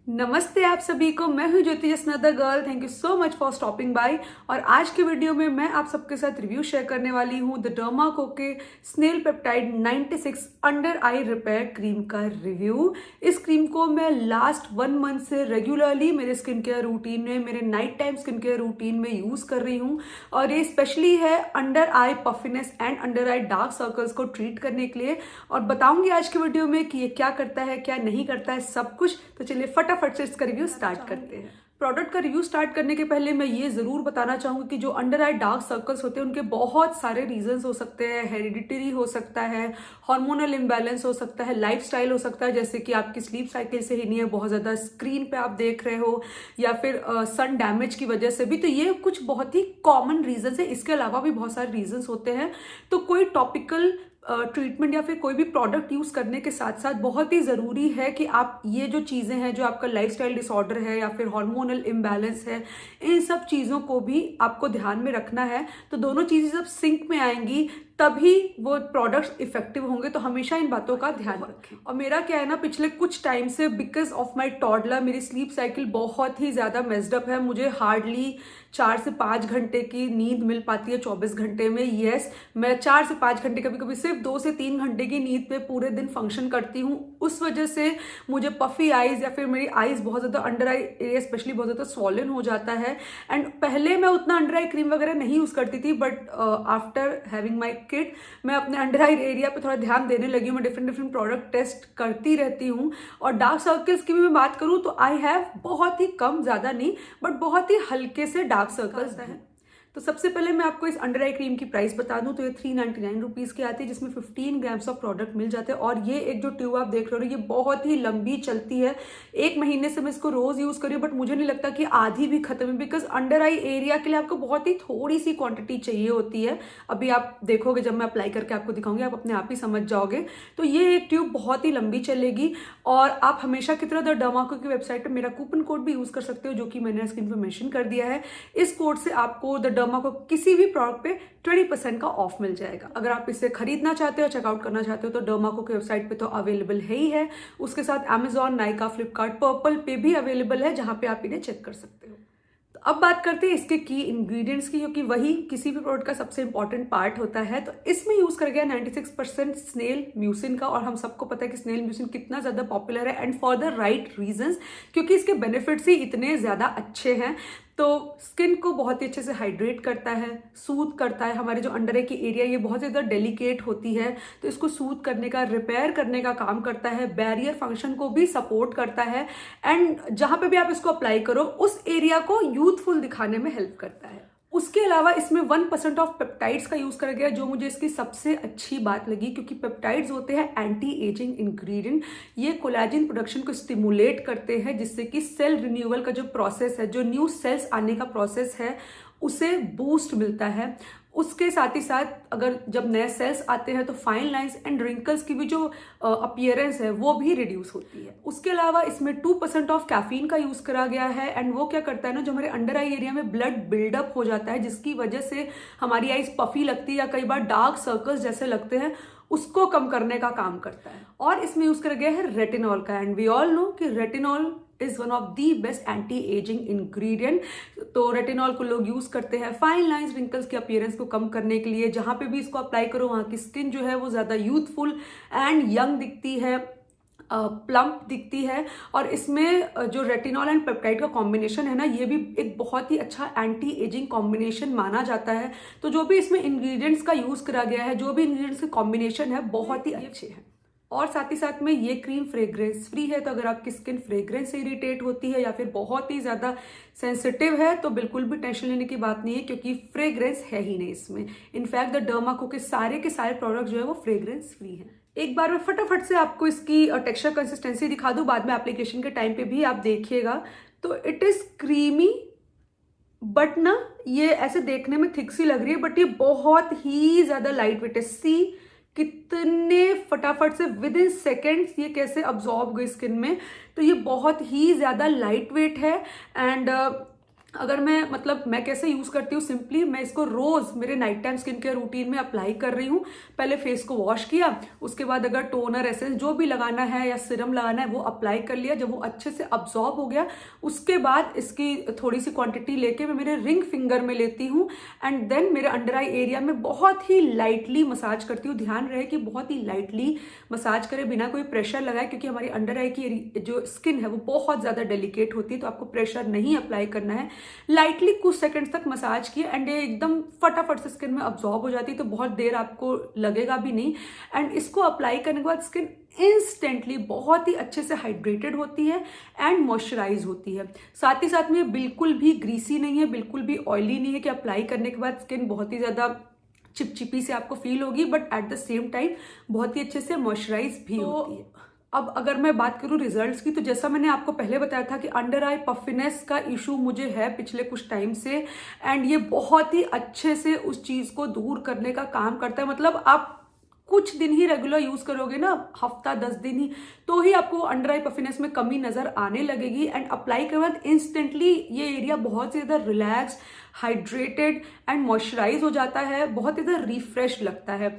नमस्ते आप सभी को। मैं हूं Jyoti Jasna the girl. Thank you so much for stopping by. और आज के वीडियो में मैं आप सबके साथ रिव्यू शेयर करने वाली हूं द डर्माको के स्नेल पेप्टाइड 96 अंडर आई रिपेयर क्रीम का रिव्यू। इस क्रीम को मैं लास्ट 1 मंथ से रेगुलरली मेरे स्किन केयर रूटीन में, मेरे night time skin care routine में यूज कर रही हूँ। और ये स्पेशली है under I puffiness and under eye dark circles को ट्रीट करने के लिए। और बताऊंगी आज के वीडियो में कि ये क्या करता है, क्या नहीं करता है, सब कुछ। तो चलिए फटाफट से इसका रिव्यू स्टार्ट करते हैं। प्रोडक्ट का रिव्यू स्टार्ट करने के पहले मैं ये जरूर बताना चाहूंगी कि जो अंडर आई डार्क सर्कल्स होते हैं उनके बहुत सारे रीजंस हो सकते हैं। हेरिडिटरी हो सकता है, हार्मोनल इम्बैलेंस हो सकता है, लाइफस्टाइल हो सकता है, जैसे कि आपकी स्लीप साइकिल से ही नहीं है, बहुत ज्यादा स्क्रीन पे आप देख रहे हो, या फिर सन डैमेज की वजह से भी। तो ये कुछ बहुत ही कॉमन रीजंस है। इसके अलावा भी बहुत सारे रीजंस होते हैं। तो कोई टॉपिकल ट्रीटमेंट या फिर कोई भी प्रोडक्ट यूज करने के साथ साथ बहुत ही जरूरी है कि आप ये जो चीजें हैं, जो आपका लाइफस्टाइल डिसऑर्डर है या फिर हार्मोनल इम्बैलेंस है, इन सब चीजों को भी आपको ध्यान में रखना है। तो दोनों चीजें जब सिंक में आएंगी तभी वो प्रोडक्ट्स इफेक्टिव होंगे। तो हमेशा इन बातों का ध्यान रखें। और मेरा क्या है ना, पिछले कुछ टाइम से बिकॉज ऑफ माई टॉडलर मेरी स्लीप साइकिल बहुत ही ज्यादा मेस्ड अप है। मुझे हार्डली 4 से 5 घंटे की नींद मिल पाती है 24 घंटे में। यस, मैं 4 से 5 घंटे, कभी कभी सिर्फ 2 से 3 घंटे की नींद पे पूरे दिन फंक्शन करती हूँ। उस वजह से मुझे पफी आईज या फिर मेरी आईज बहुत ज्यादा, अंडर आई एरिया स्पेशली बहुत ज्यादा स्वॉलन हो जाता है। एंड पहले मैं उतना अंडर आई क्रीम वगैरह नहीं यूज करती थी, but after having my kid मैं अपने अंडर आई एरिया पे थोड़ा ध्यान देने लगी हूँ। मैं डिफरेंट प्रोडक्ट टेस्ट करती रहती हूँ। और डार्क सर्कल्स की भी मैं बात करूँ तो आई हैव बहुत ही कम, ज्यादा नहीं, बट बहुत ही हल्के से डार्क सर्कल्स हैं। तो सबसे पहले मैं आपको इस अंडर आई क्रीम की प्राइस बता दूं तो ये 399 रुपीज की आती है, जिसमें 15 ग्राम्स ऑफ प्रोडक्ट मिल जाते हैं। और ये एक जो ट्यूब आप देख रहे हो, ये बहुत ही लंबी चलती है। 1 महीने से मैं इसको रोज यूज कर रही हूँ, बट मुझे नहीं लगता कि आधी भी खत्म है, बिकॉज अंडर आई एरिया के लिए आपको बहुत ही थोड़ी सी क्वांटिटी चाहिए होती है। अभी आप देखोगे, जब मैं अप्लाई करके आपको दिखाऊंगी, आप अपने आप ही समझ जाओगे। तो ये एक ट्यूब बहुत ही लंबी चलेगी। और आप हमेशा की तरह द डर्माको की वेबसाइट पर मेरा कूपन कोड भी यूज कर सकते हो, जो कि मैंने स्क्रीन पर मेंशन कर दिया है। इस कोड से आपको द डर्माको किसी भी प्रोडक्ट पे 20% का ऑफ मिल जाएगा। अगर आप इसे खरीदना चाहते हो, चेकआउट करना चाहते हो, तो डर्माको की वेबसाइट पे तो अवेलेबल है ही है। उसके साथ Amazon, नाइका, फ्लिपकार्ट, पर्पल पे भी अवेलेबल है, जहां पे आप इन्हें चेक कर सकते हो। तो अब बात करते हैं इसके की इंग्रेडिएंट्स की, क्योंकि वही किसी भी प्रोडक्ट का सबसे इंपॉर्टेंट पार्ट होता है। तो इसमें यूज कर गया 96% स्नेल म्यूसिन का। और हम सबको पता है कि स्नेल म्यूसिन कितना ज्यादा पॉपुलर है, and for the right reasons, क्योंकि इसके बेनिफिट्स ही इतने ज्यादा अच्छे हैं। तो स्किन को बहुत ही अच्छे से हाइड्रेट करता है, सूद करता है। हमारे जो अंडर आई की एरिया, ये बहुत ज्यादा डेलिकेट होती है, तो इसको सूद करने का, रिपेयर करने का काम करता है। बैरियर फंक्शन को भी सपोर्ट करता है। एंड जहां पे भी आप इसको अप्लाई करो, उस एरिया को यूथफुल दिखाने में हेल्प करता है। उसके अलावा इसमें 1% ऑफ पेप्टाइड्स का यूज करा गया, जो मुझे इसकी सबसे अच्छी बात लगी, क्योंकि पेप्टाइड्स होते हैं एंटी एजिंग इंग्रेडिएंट। ये कोलेजन प्रोडक्शन को स्टिमुलेट करते हैं, जिससे कि सेल रिन्यूअल का जो प्रोसेस है, जो न्यू सेल्स आने का प्रोसेस है, उसे बूस्ट मिलता है। उसके साथ ही साथ अगर जब नए सेल्स आते हैं तो फाइन लाइंस एंड रिंकल्स की भी जो अपीयरेंस है वो भी रिड्यूस होती है। उसके अलावा इसमें 2% ऑफ कैफीन का यूज करा गया है। एंड वो क्या करता है ना, जो हमारे अंडर आई एरिया में ब्लड बिल्डअप हो जाता है, जिसकी वजह से हमारी आईज पफी लगती है या कई बार डार्क सर्कल्स जैसे लगते हैं, उसको कम करने का काम करता है। और इसमें यूज करा गया है रेटिनॉल का। एंड वी ऑल नो कि retinol is one of the best anti ageing ingredient. तो रेटिनॉल को लोग यूज करते हैं फाइन लाइंस, रिंकल्स के अपीयरेंस को कम करने के लिए। जहां पे भी इसको अप्लाई करो, वहां की स्किन जो है वो ज्यादा यूथफुल एंड यंग दिखती है, प्लम्प दिखती है। और इसमें जो रेटिनॉल एंड पेप्टाइड का कॉम्बिनेशन है ना, ये भी एक बहुत ही अच्छा एंटी एजिंग कॉम्बिनेशन माना जाता है। तो जो भी इसमें इंग्रेडिएंट्स का यूज करा गया है, जो भी इंग्रेडिएंट्स के कॉम्बिनेशन है, बहुत ही अच्छे हैं। और साथ ही साथ में ये क्रीम फ्रेग्रेंस फ्री है। तो अगर आपकी स्किन फ्रेग्रेंस से इरिटेट होती है या फिर बहुत ही ज्यादा सेंसिटिव है, तो बिल्कुल भी टेंशन लेने की बात नहीं है, क्योंकि फ्रेग्रेंस है ही नहीं इसमें। इनफैक्ट द डर्माको के सारे प्रोडक्ट जो है वो फ्रेग्रेंस फ्री है। एक बार मैं फटाफट से आपको इसकी टेक्सचर कंसिस्टेंसी दिखा दूं, बाद में एप्लीकेशन के टाइम पे भी आप देखिएगा। तो इट इज क्रीमी, बट ना ये ऐसे देखने में थिक सी लग रही है, बट ये बहुत ही ज्यादा लाइट वेट है। सी कितने फटाफट से विद इन सेकेंड्स ये कैसे अब्सॉर्ब गई स्किन में। तो ये बहुत ही ज्यादा लाइट वेट है। एंड अगर मैं कैसे यूज करती हूँ, सिंपली मैं इसको रोज मेरे night time skin care routine में अप्लाई कर रही हूँ। पहले फेस को वॉश किया, उसके बाद अगर टोनर एसेंस जो भी लगाना है या सिरम लगाना है वो अप्लाई कर लिया। जब वो अच्छे से अब्सॉर्ब हो गया, उसके बाद इसकी थोड़ी सी क्वांटिटी लेके मैं मेरे रिंग फिंगर में लेती हूँ एंड देन मेरे अंडर आई एरिया में बहुत ही लाइटली मसाज करती हूँ। ध्यान रहे कि बहुत ही लाइटली मसाज करें, बिना कोई प्रेशर लगाए, क्योंकि हमारी अंडर आई की जो स्किन है वो बहुत ज्यादा डेलिकेट होती है, तो आपको प्रेशर नहीं अप्लाई करना है। लाइटली कुछ सेकंड्स तक मसाज किए एंड ये एकदम फटाफट से स्किन में अब्सॉर्ब हो जाती है, तो बहुत देर आपको लगेगा भी नहीं। एंड इसको अप्लाई करने के बाद स्किन इंस्टेंटली बहुत ही अच्छे से हाइड्रेटेड होती है एंड मॉइस्चराइज होती है। साथ ही साथ में बिल्कुल भी ग्रीसी नहीं है, बिल्कुल भी ऑयली नहीं है कि अप्लाई करने के बाद स्किन बहुत ही ज्यादा चिपचिपी से आपको फील होगी, but at the same time बहुत ही अच्छे से मॉइस्चराइज भी होती है। अब अगर मैं बात करूं रिजल्ट्स की, तो जैसा मैंने आपको पहले बताया था कि अंडर आई पफिनेस का इशू मुझे है पिछले कुछ टाइम से, एंड ये बहुत ही अच्छे से उस चीज को दूर करने का काम करता है। मतलब आप कुछ दिन ही रेगुलर यूज करोगे ना, हफ्ता 10 दिन ही, तो ही आपको अंडर आई पफिनेस में कमी नजर आने लगेगी। एंड अप्लाई करने बाद इंस्टेंटली ये एरिया बहुत ज्यादा रिलैक्स, हाइड्रेटेड एंड मॉइस्चराइज हो जाता है, बहुत ज्यादा रिफ्रेश लगता है।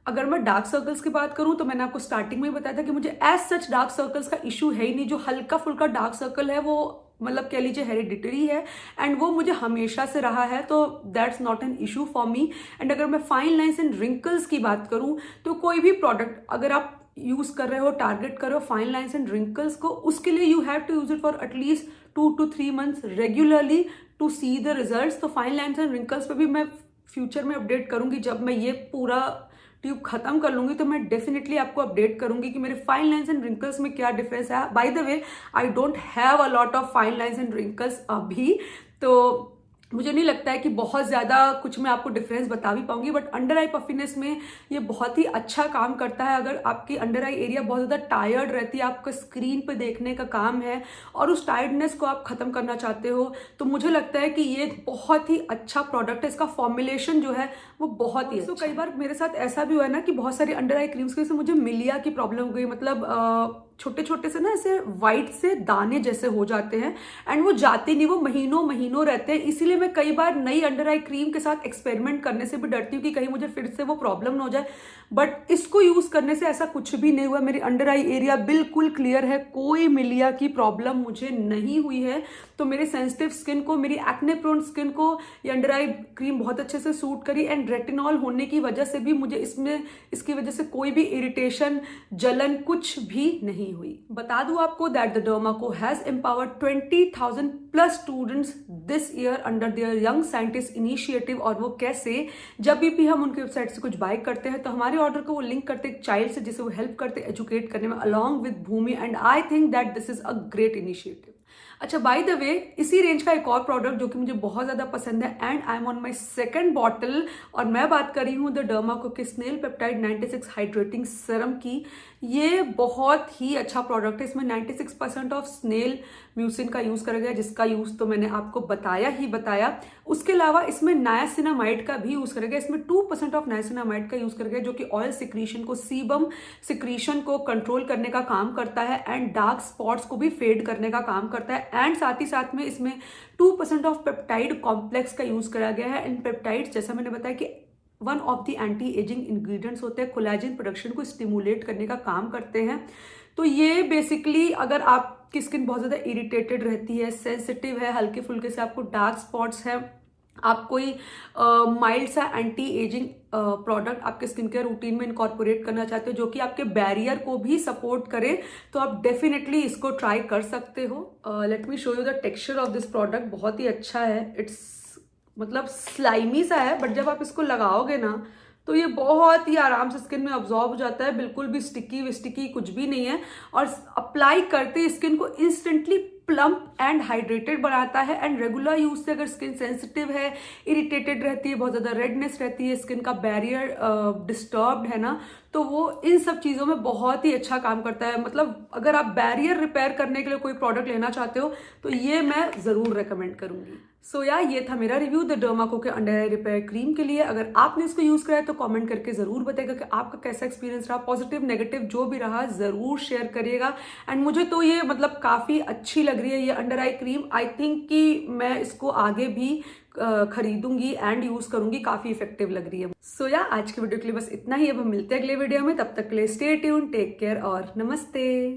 अगर मैं डार्क सर्कल्स की बात करूं, तो मैंने आपको स्टार्टिंग में ही बताया था कि मुझे एज सच डार्क सर्कल्स का इशू है ही नहीं। जो हल्का फुल्का डार्क सर्कल है वो कह लीजिए हेरिडिटरी है एंड वो मुझे हमेशा से रहा है, तो that's not an issue for me. And अगर मैं फाइन लाइंस एंड रिंकल्स की बात करूं, तो कोई भी प्रोडक्ट अगर आप यूज कर रहे हो, टारगेट कर रहे हो फाइन लाइंस एंड रिंकल्स को, उसके लिए you have to use it for at least 2 to 3 months regularly to see the results. तो फाइन लाइंस एंड रिंकल्स पे भी मैं फ्यूचर में अपडेट करूंगी। जब मैं ये पूरा ट्यूब खत्म कर लूंगी तो मैं डेफिनेटली आपको अपडेट करूंगी कि मेरे फाइन लाइंस एंड रिंकल्स में क्या डिफरेंस है। Bye the way, I don't have a lot of fine lines and wrinkles अभी, तो मुझे नहीं लगता है कि बहुत ज्यादा कुछ मैं आपको डिफरेंस बता भी पाऊंगी। बट अंडर आई पफिनेस में ये बहुत ही अच्छा काम करता है। अगर आपकी अंडर आई एरिया बहुत ज्यादा टायर्ड रहती है, आपका स्क्रीन पे देखने का काम है और उस टायर्डनेस को आप खत्म करना चाहते हो, तो मुझे लगता है कि ये बहुत ही अच्छा प्रोडक्ट है। इसका फॉर्मुलेशन जो है वो बहुत ही अच्छा। कई बार मेरे साथ ऐसा भी हुआ है ना कि बहुत सारी अंडर आई क्रीम्स की वजह से मुझे मिलिया की प्रॉब्लम हो गई। छोटे छोटे से ना ऐसे व्हाइट से दाने जैसे हो जाते हैं एंड वो जाते नहीं, वो महीनों महीनों रहते हैं। इसीलिए मैं कई बार नई अंडर आई क्रीम के साथ एक्सपेरिमेंट करने से भी डरती हूँ कि कहीं मुझे फिर से वो प्रॉब्लम ना हो जाए। बट इसको यूज करने से ऐसा कुछ भी नहीं हुआ। मेरी अंडर आई एरिया बिल्कुल क्लियर है, कोई मिलिया की प्रॉब्लम मुझे नहीं हुई है। तो मेरे सेंसिटिव स्किन को, मेरी एक्ने प्रोन स्किन को ये अंडर आई क्रीम बहुत अच्छे से सूट करी। एंड रेटिनॉल होने की वजह से भी मुझे इसकी वजह से कोई भी इरिटेशन, जलन कुछ भी नहीं हुई। बता दूं आपको that the Dermaco has empowered 20,000 plus students this year under their young scientist initiative. और वो कैसे, जब भी हम उनकी वेबसाइट से कुछ बाय करते हैं तो हमारे ऑर्डर को वो लिंक करते एक चाइल्ड से, जिसे वो हेल्प करते एजुकेट करने में along with Bhumi. And I think that this is a great initiative. अच्छा, बाय द वे, इसी रेंज का एक और प्रोडक्ट जो कि मुझे बहुत ज्यादा पसंद है and I am on my second bottle, और मैं बात कर रही हूँ द डर्माको के स्नेल पेप्टाइड 96 हाइड्रेटिंग सीरम की। ये बहुत ही अच्छा प्रोडक्ट है। इसमें 96% ऑफ स्नेल म्यूसिन का यूज करा गया, जिसका यूज तो मैंने आपको बताया। उसके अलावा इसमें नायासिनामाइड का भी यूज करा गया। इसमें 2% ऑफ नायासिनामाइड का यूज करा गया, जो कि ऑयल सिक्रीशन को, सीबम सिक्रीशन को कंट्रोल करने का काम करता है एंड डार्क स्पॉट्स को भी फेड करने का काम करता है। एंड साथ ही साथ में इसमें 2% ऑफ पेप्टाइड कॉम्प्लेक्स का यूज करा गया है। एंड पेप्टाइड, जैसा मैंने बताया कि one of the anti ageing ingredients होते हैं, कोलेजन प्रोडक्शन को स्टिमुलेट करने का काम करते हैं। तो ये बेसिकली, अगर आपकी स्किन बहुत ज्यादा इरिटेटेड रहती है, सेंसिटिव है, हल्के फुल्के से आपको डार्क स्पॉट्स है, आप कोई माइल्ड सा एंटी एजिंग प्रोडक्ट आपके स्किन केयर रूटीन में इनकॉर्पोरेट करना चाहते हो जो कि आपके बैरियर को भी सपोर्ट करे, तो आप डेफिनेटली इसको ट्राई कर सकते हो। Let me show you the texture of this product. बहुत ही अच्छा है। इट्स स्लाइमी सा है, बट जब आप इसको लगाओगे ना तो ये बहुत ही आराम से स्किन में अब्जॉर्ब हो जाता है। बिल्कुल भी स्टिकी कुछ भी नहीं है, और अप्लाई करते ही स्किन को इंस्टेंटली प्लम्प एंड हाइड्रेटेड बनाता है। एंड रेगुलर यूज से अगर स्किन सेंसिटिव है, इरिटेटेड रहती है, बहुत ज्यादा रेडनेस रहती है, स्किन का बैरियर डिस्टर्ब्ड है ना, तो वो इन सब चीज़ों में बहुत ही अच्छा काम करता है। मतलब अगर आप बैरियर रिपेयर करने के लिए कोई प्रोडक्ट लेना चाहते हो तो ये मैं ज़रूर रेकमेंड करूंगी। सो यार ये था मेरा रिव्यू द डर्माको के अंडर आई रिपेयर क्रीम के लिए। अगर आपने इसको यूज करा है तो कमेंट करके जरूर बताइएगा कि आपका कैसा एक्सपीरियंस रहा, पॉजिटिव नेगेटिव जो भी रहा जरूर शेयर करिएगा। एंड मुझे तो ये मतलब काफी अच्छी लग रही है ये under eye cream. I think कि मैं इसको आगे भी खरीदूंगी एंड यूज करूंगी, काफी इफेक्टिव लग रही है। सो या आज के वीडियो के लिए बस इतना ही। अब हम मिलते हैं अगले वीडियो में, तब तक के लिए स्टे ट्यून, टेक केयर और नमस्ते।